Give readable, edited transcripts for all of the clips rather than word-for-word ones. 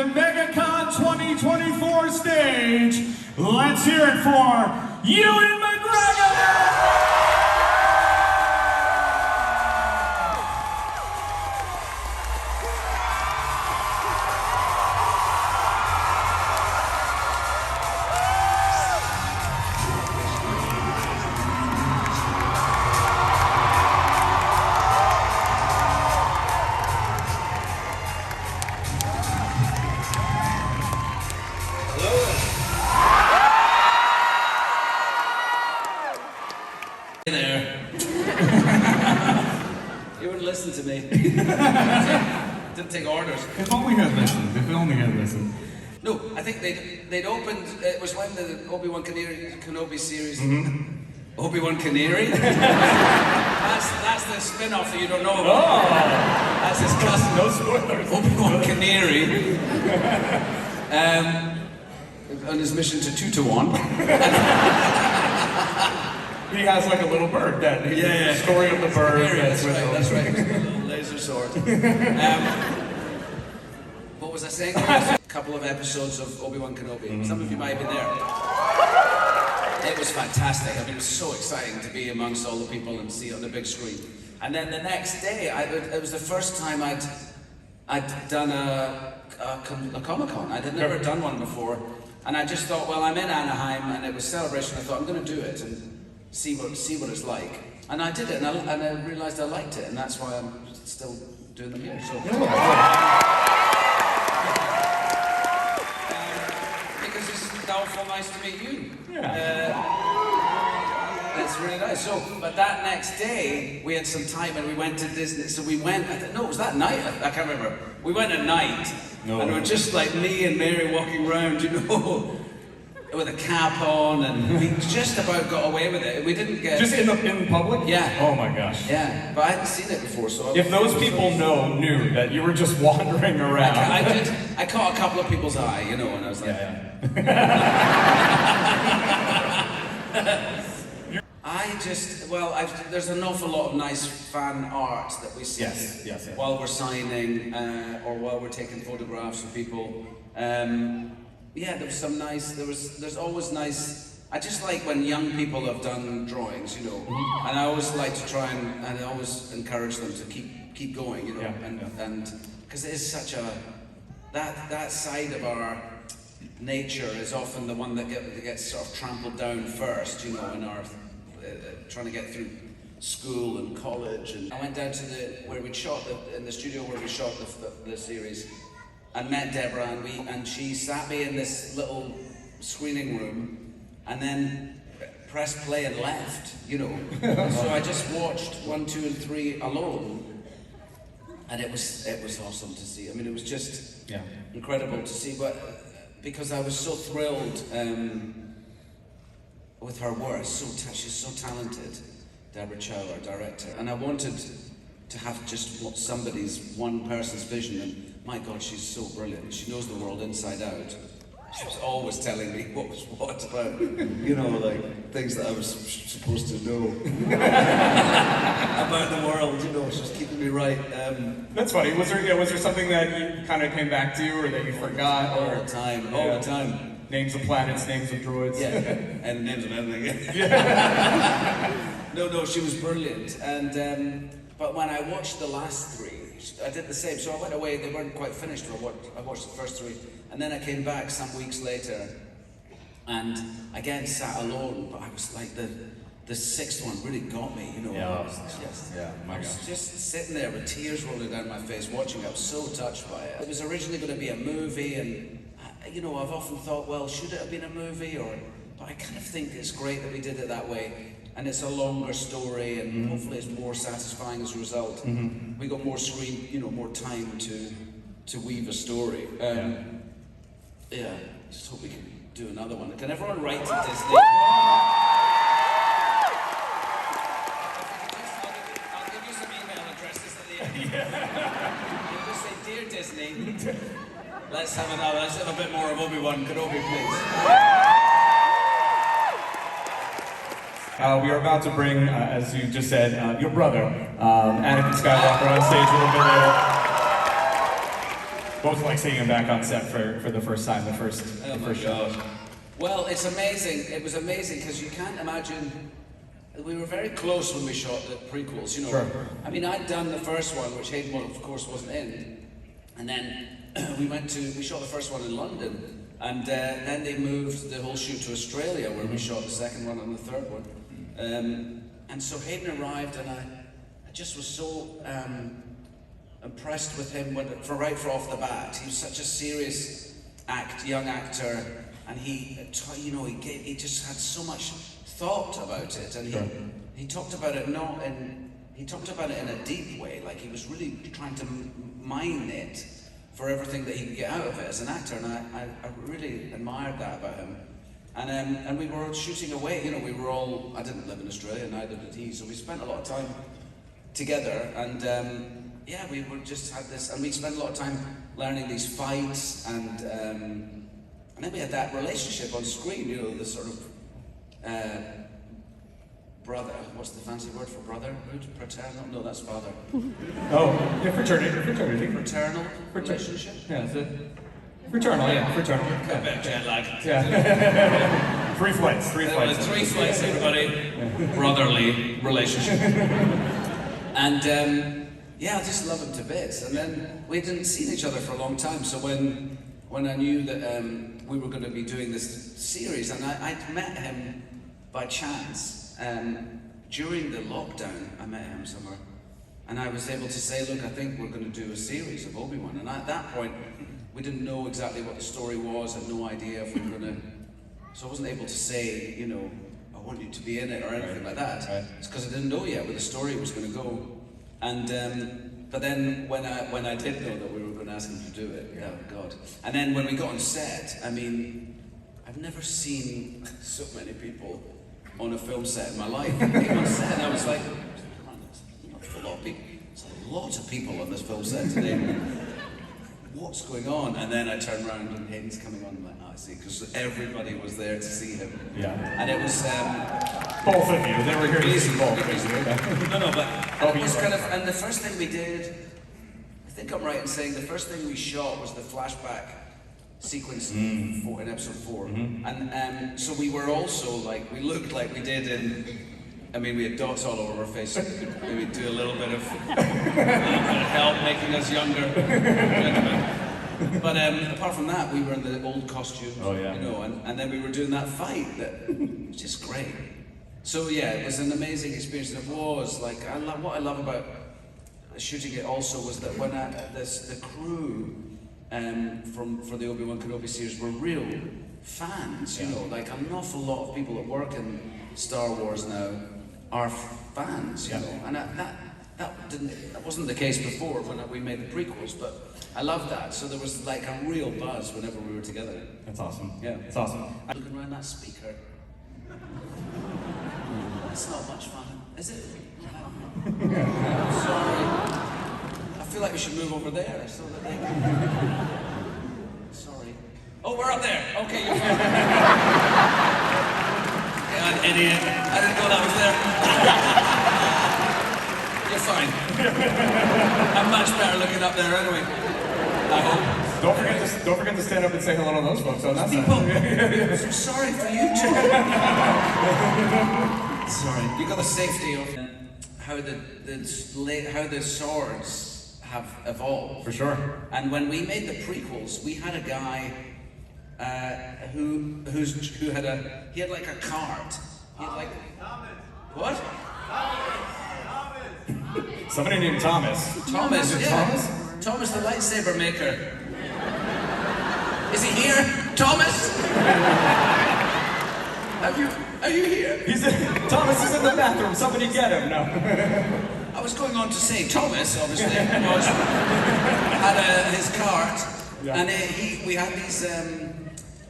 the Megacon 2024 stage. Let's hear it for Ewan McGregor! Listen to me. Didn't take orders. If only had listened. If only had listened. No, I think they'd opened. It was when the Obi-Wan Kenobi series. Obi-Wan Kenobi. that's the spin-off that you don't know about. Oh, that's his cousin. No spoilers. Obi-Wan Kenobi. On his mission to 2-to-1. He has like a little bird. The story of the bird. That's right. A little laser sword. What was I saying? A couple of episodes of Obi-Wan Kenobi. Some of you might have been there. It was fantastic. I mean, it was so exciting to be amongst all the people and see it on the big screen. And then the next day, it was the first time I'd done a Comic-Con. I'd never done one before. And I just thought, well, I'm in Anaheim, and it was Celebration. I thought, I'm going to do it and see what it's like. And I did it, and I realised I liked it, and that's why I'm still doing them here. So. Because it's awful nice to meet you. It's really nice. So, but that next day, we had some time and we went to Disney. So we went, it was that night, I can't remember. We went at night, and it was just like me and Mary walking around, with a cap on, and we just about got away with it. We didn't get... Just in public? Yeah. Oh my gosh. Yeah, but I hadn't seen it before, so... If those people knew that you were just wandering around... I caught a couple of people's eye, and I was like... there's an awful lot of nice fan art that we see while we're signing, or while we're taking photographs of people. There's always nice, I just like when young people have done drawings, and I always like to try and I always encourage them to keep going, and because it is such that side of our nature is often the one that gets sort of trampled down first, in our trying to get through school and college. And I went down to in the studio where we shot the series, and met Deborah, and she sat me in this little screening room, and then pressed play and left, So I just watched 1, 2, and 3 alone, and it was awesome to see. I mean, it was just incredible to see, but because I was so thrilled with her work. She's so talented, Deborah Chow, our director, and I wanted to have just one person's vision, and my God, she's so brilliant. She knows the world inside out. She was always telling me what was what about, things that I was supposed to know about the world. She was keeping me right. That's funny. Was there something that you kind of came back to, or that you forgot? All the time. Names of planets, names of droids. Yeah, and names of everything. No, she was brilliant. And but when I watched the last 3, I did the same. So I went away, they weren't quite finished, I watched the first 3. And then I came back some weeks later, and again sat alone, but I was like, the 6th one really got me, I was just sitting there with tears rolling down my face watching it. I was so touched by it. It was originally going to be a movie, and I've often thought, well, should it have been a movie? But I kind of think it's great that we did it that way. And it's a longer story, and hopefully it's more satisfying as a result. We got more screen, more time to weave a story. Just hope we can do another one. Can everyone write to Disney? I'll give you some email addresses at the end. You'll just say, Dear Disney, let's have a bit more of Obi-Wan Kenobi, please. We are about to bring, as you just said, your brother, Anakin Skywalker, on stage a little bit later. Both like seeing him back on set for the first time, the first shot. Well, it's amazing. It was amazing because you can't imagine. We were very close when we shot the prequels, you know. Sure. I mean, I'd done the first one, which Hayden, of course, wasn't in, and then we shot the first one in London, and then they moved the whole shoot to Australia, where we shot the second one and the third one. And so Hayden arrived, and I just was so impressed with him right off the bat. He was such a serious young actor, and he just had so much thought about it, and he talked about it he talked about it in a deep way, like he was really trying to mine it for everything that he could get out of it as an actor, and I really admired that about him. And we were shooting away, you know, I didn't live in Australia, neither did he, so we spent a lot of time together, and we just had this, and we spent a lot of time learning these fights, and then we had that relationship on screen, you know, the sort of brother, what's the fancy word for brotherhood? Paternal? No, that's father. Fraternity. Fraternal relationship? Yeah, is it? Fraternal, yeah, fraternal. A bit jet lag. Yeah. Three flights, everybody. Brotherly relationship. And I just love him to bits. And then we didn't see each other for a long time, so when I knew that we were going to be doing this series, and I'd met him by chance. During the lockdown, I met him somewhere, and I was able to say, look, I think we're going to do a series of Obi-Wan. And at that point, we didn't know exactly what the story was, had no idea if we were going to, so I wasn't able to say, you know, I want you to be in it or anything like that. Right. It's because I didn't know yet where the story was going to go. And but then when I did know that we were going to ask him to do it, oh God. And then when we got on set, I mean, I've never seen so many people on a film set in my life. I came on set and I was like, that's a lot of people. There's a lot of people on this film set today. What's going on? And then I turned around and Hayden's coming on. I'm like, I see, because everybody was there to see him. Yeah. And it was both of you. They were here to see both. No, but it was kind of. And the first thing we did, I think I'm right in saying the first thing we shot was the flashback sequence in episode 4, and so we were also like, we looked like we did in. I mean, we had dots all over our face, so we could maybe do a little bit of help making us younger. But apart from that, we were in the old costumes, you know, and then we were doing that fight that was just great. So yeah, it was an amazing experience. And it was like, what I love about shooting it also was that when the crew for the Obi-Wan Kenobi series were real fans, you know, like an awful lot of people that work in Star Wars now are fans, you know, and that wasn't the case before when we made the prequels, but I love that. So there was like a real buzz whenever we were together. That's awesome. Yeah, it's awesome. Looking around that speaker, it's not much fun, is it? Sorry, I feel like we should move over there so that they can... Sorry. Oh, we're up there. Okay, you're fine. God, idiot. I didn't know that was there. You're fine. I'm much better looking up there anyway. I hope. Don't forget to stand up and say hello to those folks on that side. I'm so sorry for you two. Sorry. You got the safety of how the swords have evolved. For sure. And when we made the prequels, we had a guy who had like a cart. He had like what? Somebody named Thomas. Thomas, yeah. Thomas, the lightsaber maker. Is he here, Thomas? Are you here? Thomas is in the bathroom. Somebody get him. No. I was going on to say Thomas, obviously, had his cart, and we had these.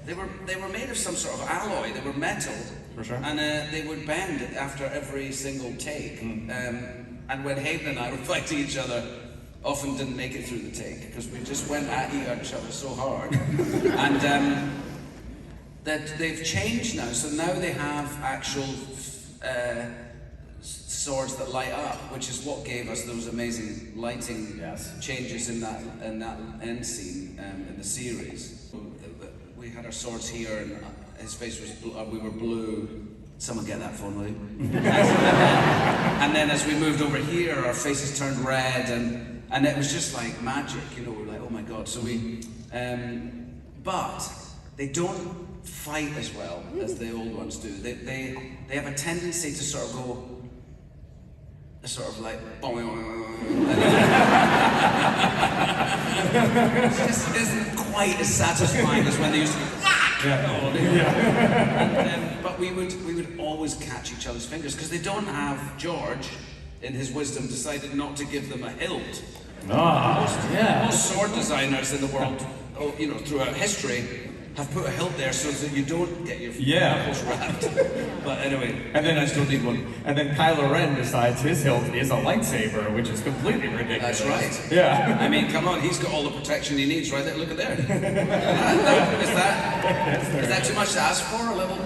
They were made of some sort of alloy. They were metal, for sure, and they would bend after every single take. And when Hayden and I were fighting each other, often didn't make it through the take because we just went at each other so hard. And that they've changed now, so now they have actual swords that light up, which is what gave us those amazing lighting changes in that end scene in the series. We had our swords here, and his face was we were blue. Someone get that phone, will you? And then as we moved over here, our faces turned red, and it was just like magic, you know. We're like, oh my god. So we, but they don't fight as well as the old ones do. They have a tendency to sort of go, sort of like, it just isn't quite as satisfying as when they used to go. But we would always catch each other's fingers because they don't have George, in his wisdom, decided not to give them a hilt. Most sword designers in the world, you know, throughout history, have put a hilt there so that you don't get your knuckles wrapped. But anyway, and then I still need one. And then Kylo Ren decides his hilt is a lightsaber, which is completely ridiculous. That's right. Yeah. I mean, come on, he's got all the protection he needs right there. Look at there. Is that too much to ask for? A little.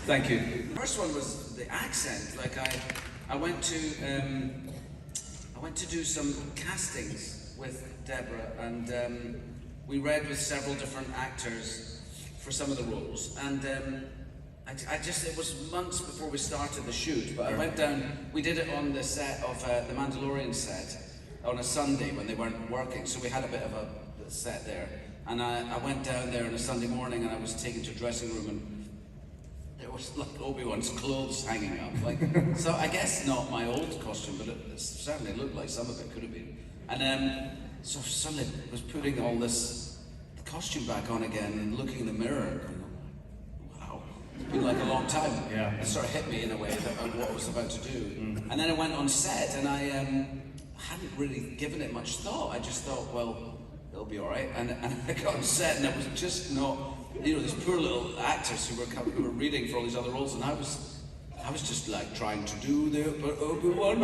Thank you. The first one was the accent. Like I went to do some castings with Deborah, and we read with several different actors for some of the roles, and I just, it was months before we started the shoot, but I went down, we did it on the set of the Mandalorian set on a Sunday when they weren't working, so we had a bit of a set there, and I went down there on a Sunday morning, and I was taken to a dressing room, and there was like Obi-Wan's clothes hanging up, like, so I guess not my old costume, but it certainly looked like some of it could have been. And so suddenly I was putting all the costume back on again and looking in the mirror and going, wow, it's been like a long time. Yeah. It sort of hit me in a way of what I was about to do. And then I went on set and I hadn't really given it much thought. I just thought, well, it'll be all right. And I got on set and it was just not, you know, these poor little actors who were reading for all these other roles, and I was just like trying to do the Obi-Wan.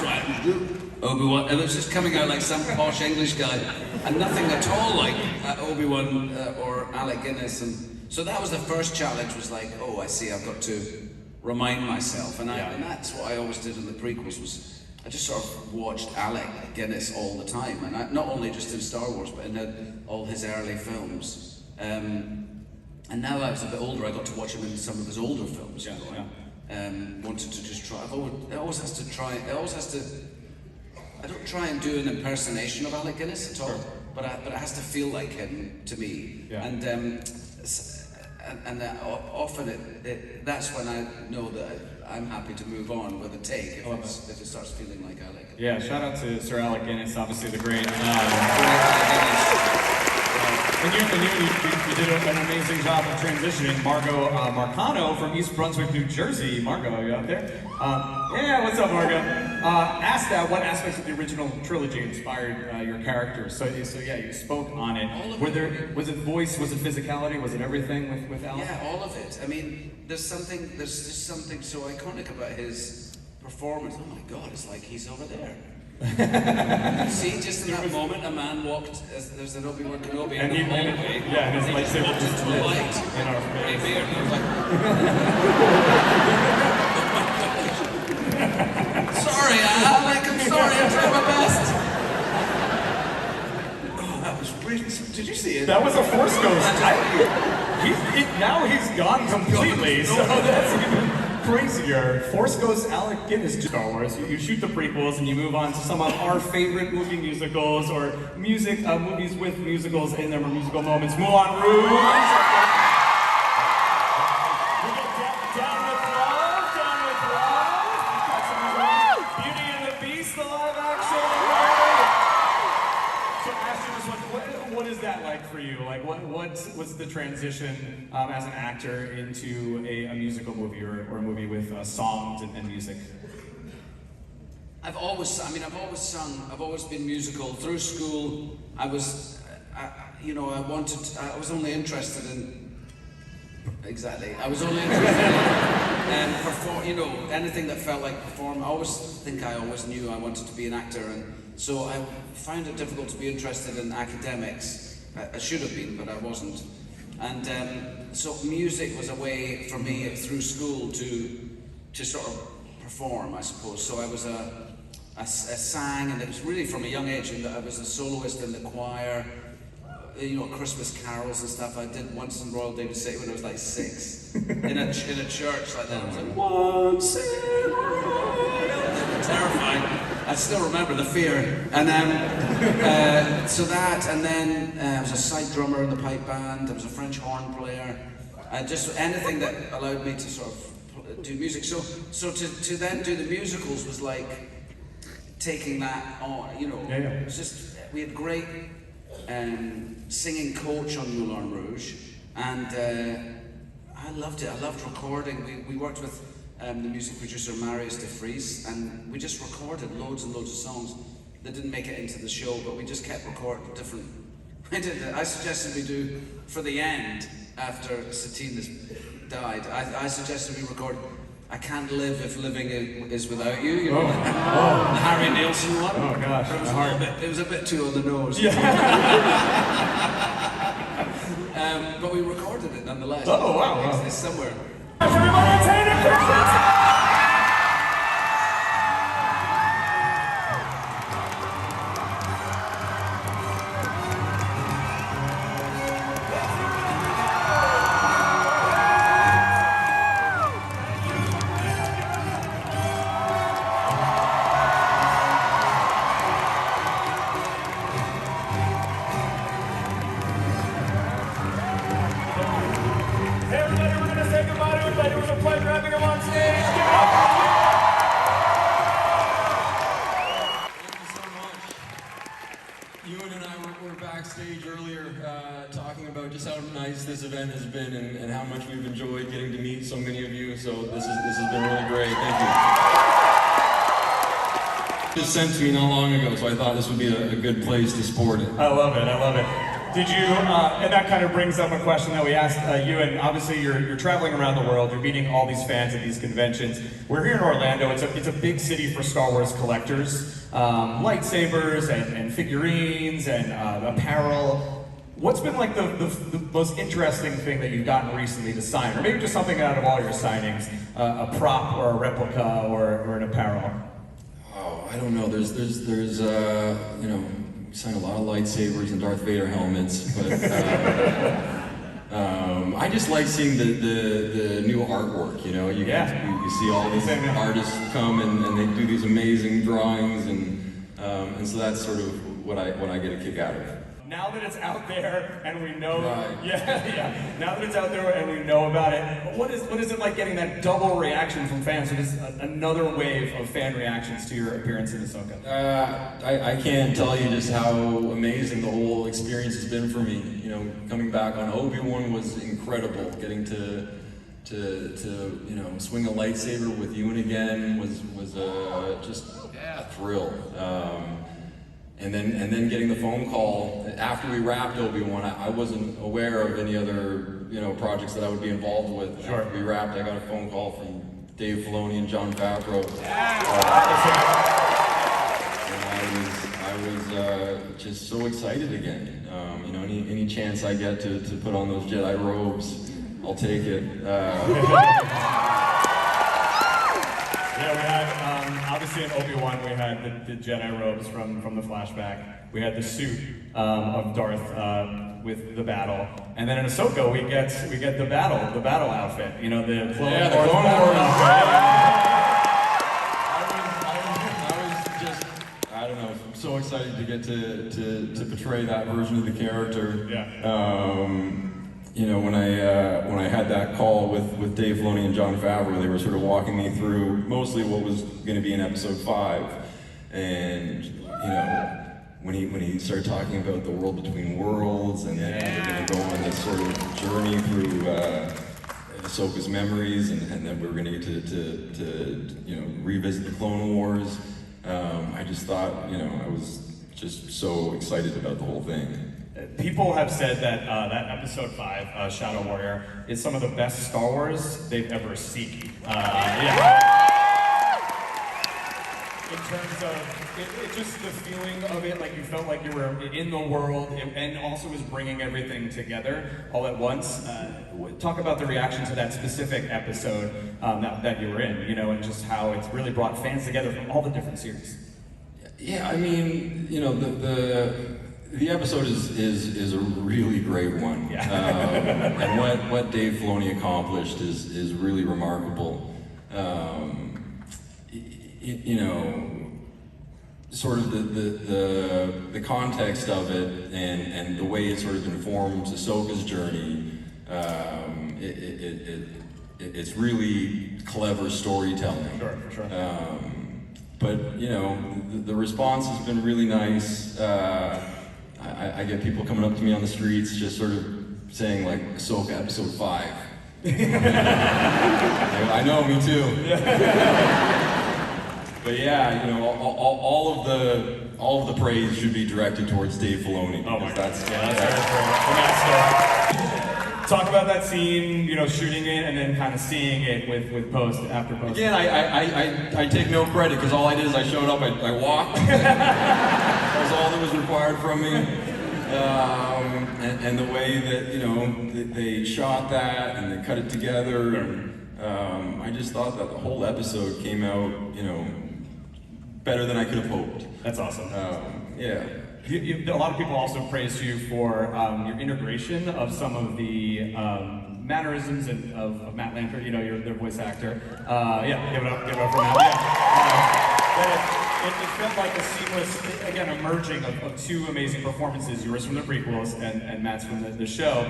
Trying to do Obi-Wan. And it was just coming out like some posh English guy, and nothing at all like Obi-Wan or Alec Guinness. And so that was the first challenge. Was like, oh, I see. I've got to remind myself, and that's what I always did in the prequels. Was I just sort of watched Alec Guinness all the time, and not only just in Star Wars, but in all his early films. And now I was a bit older, I got to watch him in some of his older films. Wanted to just try. It always has to. I don't try and do an impersonation of Alec Guinness at all, but it has to feel like him to me. Yeah. And often that's when I know that I'm happy to move on with a take if it starts feeling like Alec. Yeah, shout out to Sir Alec Guinness, obviously the great. And you did an amazing job of transitioning. Margot Marcano from East Brunswick, New Jersey. Margot, are you out there? Yeah, what's up, Margot? Asked that what aspects of the original trilogy inspired your characters. So yeah, you spoke on it. Was it voice? Was it physicality? Was it everything with Alan? Yeah, all of it. I mean, there's just something so iconic about his performance. Oh my God, it's like he's over there. See, just in that moment, a man walked. There's an Obi-Wan Kenobi in the hallway. Yeah, and his lightsaber walked into a light in our face. And I was like, sorry, Alec, I'm sorry, I'm trying my best. Oh, that was brilliant. Did you see it? That was a Force Ghost. Now he's gone completely, so that's even crazier. Force Ghost Alec Guinness to Star Wars. You shoot the prequels and you move on to some of our favorite movie musicals or movies with musicals in them or musical moments. Moulin Rouge. Down with Love. Beauty and the Beast, the live action. So Ashton, what is that like for you? Like, what's the transition as an actor into a musical movie or a movie with songs and music? I've always sung. I've always been musical. Through school, I was only interested in. Exactly. I was only interested in anything that felt like perform. I always knew I wanted to be an actor, and so I found it difficult to be interested in academics. I should have been, but I wasn't. And so music was a way for me through school to sort of perform, I suppose. So I sang, and it was really from a young age, and I was a soloist in the choir, Christmas carols and stuff. I did once in Royal David City when I was like 6, in a church like that. I was like, once in Royal, terrifying. I still remember the fear. And so that, and then I was a side drummer in the pipe band. I was a French horn player. Just anything that allowed me to sort of do music. So to then do the musicals was like taking that on. It was just, we had great singing coach on Moulin Rouge, and I loved it. I loved recording. We worked with the music producer Marius de Vries, and we just recorded loads and loads of songs that didn't make it into the show, but we just kept recording different. I suggested we do, for the end, after Satine has died, I suggested we record I Can't Live If Living Is Without You, the Harry Nilsson one. Oh gosh, it was a bit too on the nose. Yeah. But we recorded it nonetheless. Oh wow. It's somewhere. Everybody, it's Hayden Christensen! This event has been and how much we've enjoyed getting to meet so many of you. So this has been really great. Thank you. It was sent to me not long ago, so I thought this would be a good place to sport it. I love it. I love it. Did you? And that kind of brings up a question that we asked Ewan. Obviously, you're traveling around the world. You're meeting all these fans at these conventions. We're here in Orlando. It's a big city for Star Wars collectors. Lightsabers and figurines and apparel. What's been like the most interesting thing that you've gotten recently to sign, or maybe just something out of all your signings, a prop or a replica or an apparel? Oh, I don't know. There's signed a lot of lightsabers and Darth Vader helmets, but I just like seeing the new artwork. You see all these artists come and they do these amazing drawings, and so that's sort of what I get a kick out of. Now that it's out there and we know, right. Now that it's out there and we know about it, what is it like getting that double reaction from fans? It is another wave of fan reactions to your appearance in Ahsoka. I can't tell you just how amazing the whole experience has been for me. Coming back on Obi-Wan was incredible. Getting to swing a lightsaber with Ewan again was just a thrill. And then getting the phone call after we wrapped Obi-Wan, I wasn't aware of any other projects that I would be involved with. Sure. After we wrapped, I got a phone call from Dave Filoni and Jon Favreau. And I was just so excited again. Any chance I get to put on those Jedi robes, I'll take it. Yeah, we had, obviously in Obi-Wan, we had the Jedi robes from the flashback. We had the suit of Darth with the battle. And then in Ahsoka, we get the battle outfit. The Clone Wars battle outfit. I don't know, I'm so excited to get to portray that version of the character. Yeah. When I had that call with Dave Filoni and Jon Favreau, they were sort of walking me through mostly what was going to be in Episode 5, and when he started talking about the world between worlds, and then we're going to go on this sort of journey through Ahsoka's memories, and then we were going to get to revisit the Clone Wars. I just thought I was just so excited about the whole thing. People have said that that Episode 5, Shadow Warrior, is some of the best Star Wars they've ever seen. Yeah. in terms of it just the feeling of it, like you felt like you were in the world, and also was bringing everything together all at once. Talk about the reaction to that specific episode that you were in, you know, and just how it's really brought fans together from all the different series. Yeah, I mean, you know, the episode is a really great one. Yeah. And what Dave Filoni accomplished is really remarkable. You know, sort of the context of it and the way it sort of informs Ahsoka's journey. It's really clever storytelling. Sure, for sure. But you know, the response has been really nice. I get people coming up to me on the streets just sort of saying like, Ahsoka episode 5. I know, me too. But yeah, you know, all of the praise should be directed towards Dave Filoni. Oh my God. That's the master. Talk about that scene, you know, shooting it and then kind of seeing it with after post. Again, I take no credit because all I did is I showed up, I walked. That was all that was required from me. And the way that, you know, they shot that and they cut it together. And, I just thought that the whole episode came out, you know, better than I could have hoped. That's awesome. Yeah. A lot of people also praised you for your integration of some of the mannerisms of Matt Lanford, you know, their voice actor. Yeah, give it up for Matt. Yeah. It felt like a seamless, again, a merging of two amazing performances, yours from the prequels and Matt's from the show.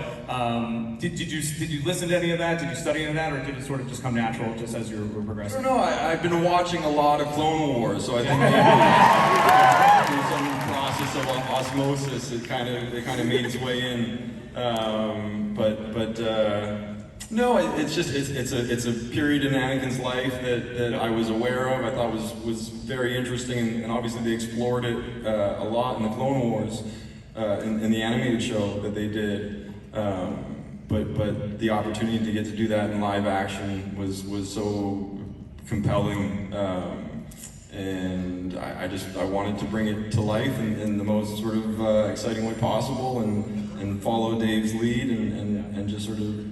Did you listen to any of that? Did you study any of that, or did it sort of just come natural just as you were progressing? I don't know. I've been watching a lot of Clone Wars, so I think maybe through some process of osmosis, it kind of made its way in. No, it's a period in Anakin's life that I was aware of. I thought was very interesting, and obviously they explored it a lot in the Clone Wars, in the animated show that they did. But the opportunity to get to do that in live action was so compelling, and I wanted to bring it to life in the most sort of exciting way possible, and follow Dave's lead, and just sort of,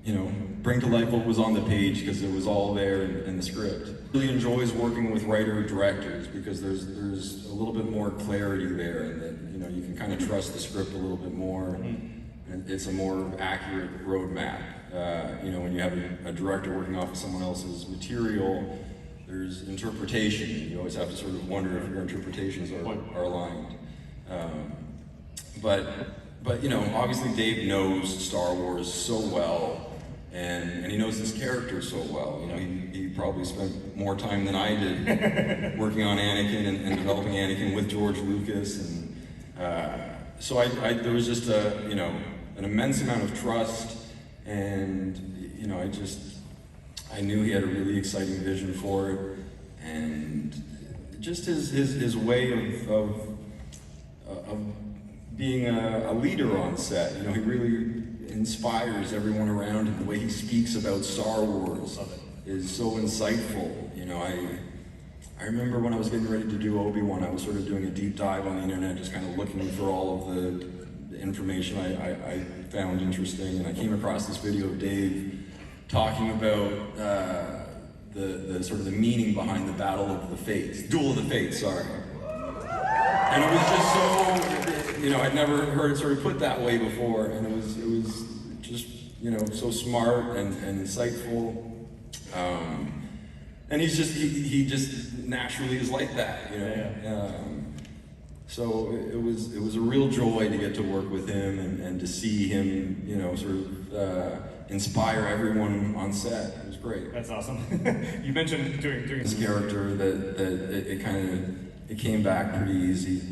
you know, bring to life what was on the page, because it was all there in the script. Really enjoys working with writer-directors because there's a little bit more clarity there, and that, you know, you can kind of trust the script a little bit more, and it's a more accurate roadmap. You know, when you have a director working off of someone else's material, there's interpretation. You always have to sort of wonder if your interpretations are aligned. But you know, obviously Dave knows Star Wars so well. And he knows his character so well. You know, he probably spent more time than I did working on Anakin and developing Anakin with George Lucas, and so there was just an immense amount of trust, and you know, I knew he had a really exciting vision for it, and just his way of being a leader on set. You know, he really inspires everyone around him. The way he speaks about Star Wars is so insightful. You know, I remember when I was getting ready to do Obi-Wan, I was sort of doing a deep dive on the internet, just kind of looking for all of the information I found interesting, and I came across this video of Dave talking about the sort of the meaning behind the Battle of the Fates, Duel of the Fates, sorry. And it was just so, you know, I'd never heard it sort of put that way before, and it was just, you know, so smart and insightful. And he just naturally is like that, you know. So it was a real joy to get to work with him and to see him, you know, sort of inspire everyone on set. It was great. That's awesome. You mentioned doing this character that it came back pretty easy.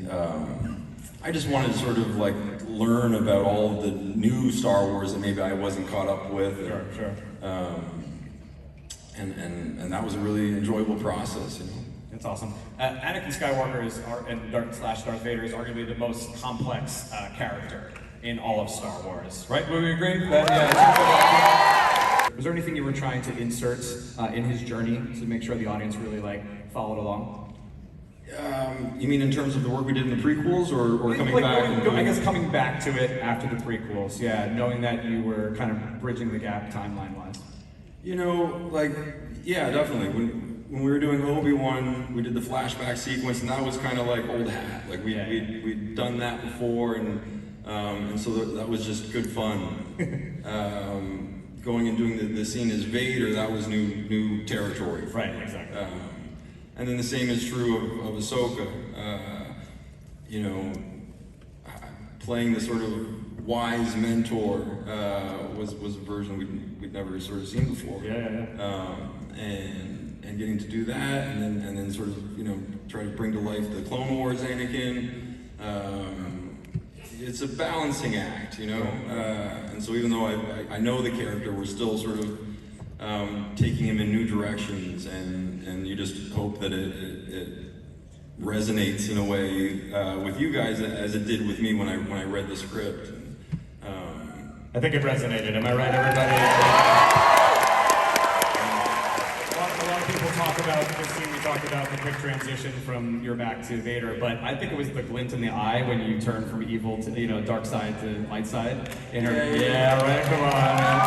I just wanted to sort of like learn about all of the new Star Wars that maybe I wasn't caught up with. Sure. And that was a really enjoyable process, you know. That's awesome. Anakin Skywalker and Darth Vader is arguably the most complex character in all of Star Wars, right? Would we agree? Was there anything you were trying to insert in his journey to make sure the audience really followed along? You mean in terms of the work we did in the prequels, or coming like, back? I guess coming back to it after the prequels, yeah, knowing that you were kind of bridging the gap timeline-wise. You know, like, yeah, definitely. When we were doing Obi-Wan, we did the flashback sequence, and that was kind of like old hat. Like we'd done that before, and so that was just good fun. Going and doing the scene as Vader, that was new territory. Right, exactly. And then the same is true of Ahsoka. You know, playing the sort of wise mentor was a version we'd never sort of seen before. And getting to do that, and then sort of, you know, try to bring to life the Clone Wars Anakin. It's a balancing act, you know. And so even though I know the character, we're still sort of taking him in new directions, and you just hope that it resonates in a way with you guys as it did with me when I read the script. I think it resonated. Am I right, everybody? A lot of people talk about the scene. We talked about the quick transition from your back to Vader, but I think it was the glint in the eye when you turned from evil to, you know, dark side to light side. Yeah, right. Come on, man.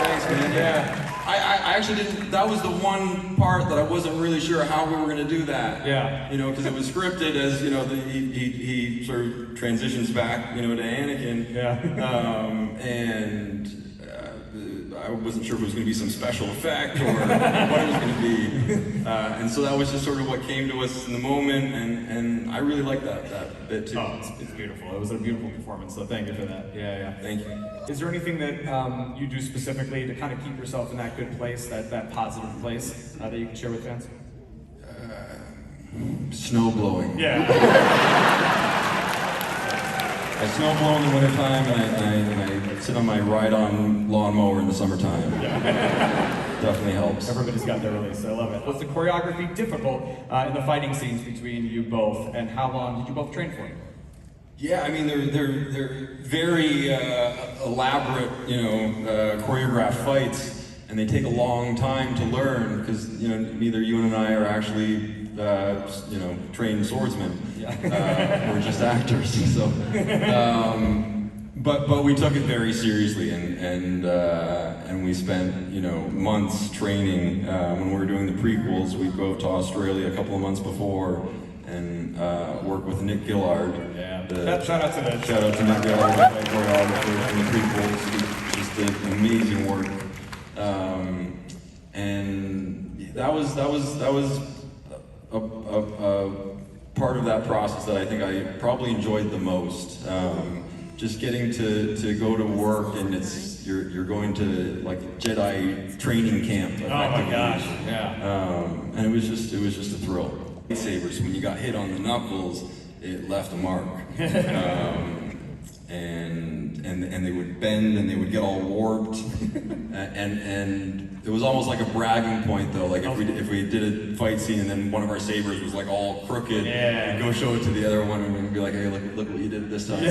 Thanks, man. Yeah. I actually didn't. That was the one part that I wasn't really sure how we were going to do that. Yeah. You know, because it was scripted as, you know, he sort of transitions back, you know, to Anakin. Yeah. And I wasn't sure if it was going to be some special effect or what it was going to be. And so that was just sort of what came to us in the moment, and I really liked that bit too. Oh, it's beautiful. It was a beautiful performance, so thank you for that. Yeah. Thank you. Is there anything that you do specifically to kind of keep yourself in that good place, that positive place, that you can share with fans? Snow blowing. Yeah. I snow blow in the wintertime, and I sit on my ride-on lawnmower in the summertime. Yeah. Definitely helps. Everybody's got their release. I love it. Was the choreography difficult in the fighting scenes between you both, and how long did you both train for? Yeah, I mean they're very elaborate, you know, choreographed fights, and they take a long time to learn because, you know, neither Ewan and I are actually you know, trained swordsmen. We're just actors. So, but we took it very seriously, and we spent, you know, months training. When we were doing the prequels, we'd go to Australia a couple of months before and work with Nick Gillard. Yeah. Shout out to Nick. Shout out to Nick Gillard, the choreographer in the prequels. He just did amazing work, and that was a part of that process that I think I probably enjoyed the most. Just getting to go to work, and you're going to like Jedi training camp. Oh my gosh! Yeah. And it was just a thrill. Lightsabers, when you got hit on the knuckles, it left a mark. And they would bend and they would get all warped, and it was almost like a bragging point though. Like if we did a fight scene and then one of our sabers was like all crooked, we'd go show it to the other one and we'd be like, hey, look what you did this time.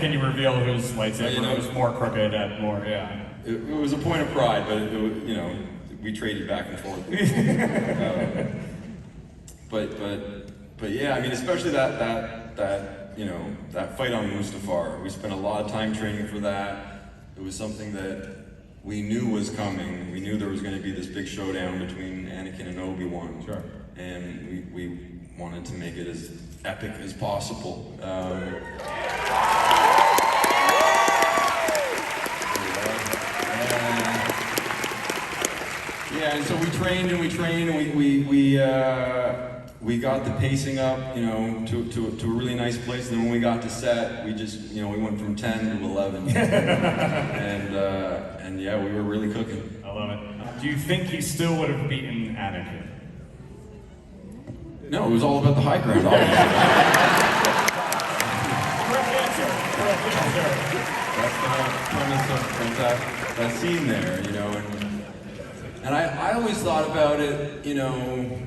Can you reveal whose lightsaber you know, was more crooked at more? Yeah. It was a point of pride, but you know, we traded back and forth. But yeah, I mean, especially that you know, that fight on Mustafar. We spent a lot of time training for that. It was something that we knew was coming. We knew there was going to be this big showdown between Anakin and Obi-Wan. Sure. And we wanted to make it as epic as possible. Yeah, and so we trained and we got the pacing up, you know, to a really nice place. And then when we got to set, we just, you know, we went from 10 to 11. And yeah, we were really cooking. I love it. Do you think he still would have beaten Anakin? No, it was all about the high ground, obviously. Correct answer. That's the whole premise of that scene there, you know. And I always thought about it, you know,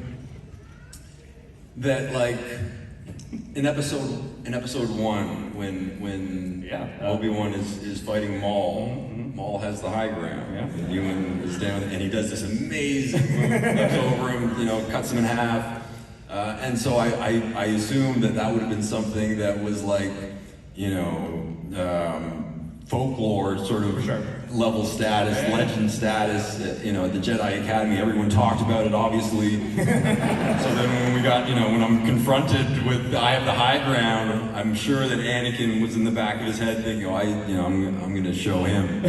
that like in episode 1 when Obi-Wan is fighting Maul, Maul has the high ground, and Ewan is down, and he does this amazing move, flips over him, you know, cuts him in half. And so I assumed that would have been something that was like, you know, folklore sort of level status, legend status, you know, at the Jedi Academy. Everyone talked about it, obviously. So then when we got, you know, when I'm confronted with I have the high ground, I'm sure that Anakin was in the back of his head thinking, oh, I'm going to show him.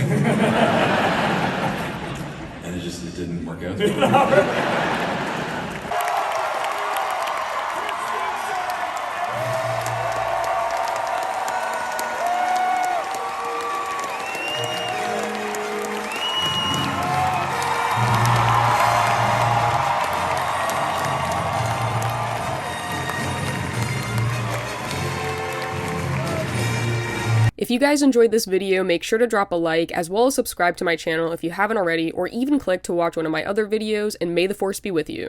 And it didn't work out. If you guys enjoyed this video, make sure to drop a like, as well as subscribe to my channel if you haven't already, or even click to watch one of my other videos, and may the Force be with you.